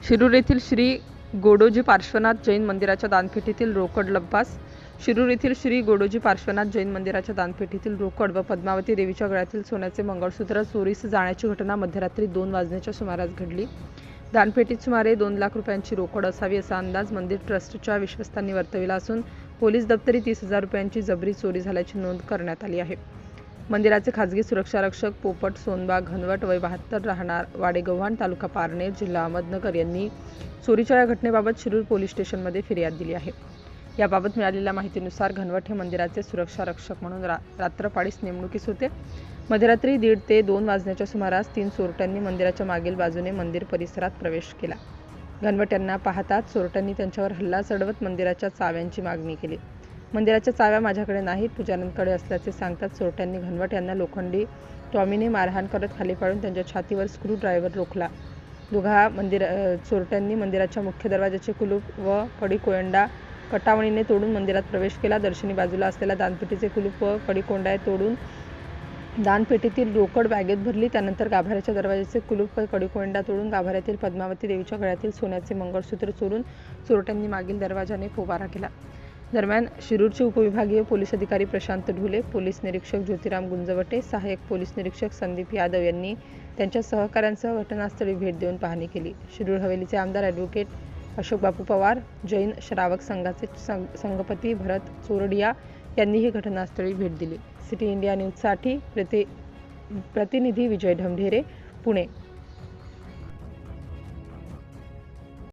शिरूर येथील श्री गोडोजी पार्श्वनाथ जैन मंदिराच्या दानपेटीतील रोकड लंपास. शिरूर येथील श्री गोडोजी पार्श्वनाथ जैन मंदिराच्या दानपेटीतील रोकड व पद्मावती देवीच्या गळ्यातील सोन्याचे मंगळसूत्र चोरीस जाण्याची घटना मध्यरात्री 2 वाजण्याच्या सुमारास घडली. दानपेटीत सुमारे 2 लाख रुपयांची रोकड असावी असा अंदाज मंदिर ट्रस्टच्या विश्वस्तांनी वर्तविला असून पोलीस दप्तरी 30,000 रुपयांची जबरी चोरी झाल्याची नोंद करण्यात आली आहे. मंदिराचे खाजगी सुरक्षारक्षक पोपट सोनबा घनवट वय 72 राहणार वाडेगव्हाण तालुका पारनेर जिल्हा अहमदनगर यांनी चोरीच्या या घटनेबाबत शिरूर पोलीस स्टेशनमध्ये फिर्याद दिली आहे. याबाबत मिळालेल्या माहितीनुसार घनवट हे मंदिराचे सुरक्षारक्षक म्हणून रात्रपाळीस नेमणुकीस होते. मध्यरात्री 1:30 ते 2 वाजण्याच्या सुमारास 3 चोरट्यांनी मंदिराच्या मागील बाजूने मंदिर परिसरात प्रवेश केला. घनवट यांना पाहताच चोरट्यांनी त्यांच्यावर हल्ला चढवत मंदिराच्या चाव्यांची मागणी केली. मंदिराच्या चाव्या माझ्याकडे नाहीत, पुजाऱ्यांकडे असल्याचे सांगतात चोरट्यांनी घनवट यांना लोखंडी टॉमीने मारहाण करत खाली पाडून त्यांच्या छातीवर स्क्रू ड्रायव्हर रोखला. चोरट्यांनी मंदिराच्या मुख्य दरवाजाचे कुलूप व कडी-कोयंडा कटावणीने तोडून मंदिरात प्रवेश केला. दर्शनी बाजूला असलेल्या दानपेटीचे कुलूप व कडी-कोंडा तोडून दानपेटीतील रोकड बॅगेत भरली. त्यानंतर गाभाऱ्याच्या दरवाजाचे कुलूप व कडी-कोयंडा तोडून गाभाऱ्यातील पद्मावती देवीच्या गळ्यातील सोन्याचे मंगळसूत्र चोरून चोरट्यांनी मागील दरवाजाने पोबारा केला. दरम्यान शिरूरचे उपविभागीय पोलीस अधिकारी प्रशांत ढुले, पोलीस निरीक्षक ज्योतिराम गुंजवटे, सहाय्यक पोलीस निरीक्षक संदीप यादव यांनी त्यांच्या सहकाऱ्यांसह घटनास्थळी भेट देऊन पाहणी केली. शिरूर हवेलीचे आमदार ॲडव्होकेट अशोक बापू पवार, जैन श्रावक संघाचे संघपती भरत चोरडिया यांनीही घटनास्थळी भेट दिली. सिटी इंडिया न्यूजसाठी प्रतिनिधी विजय ढमढेरे, पुणे.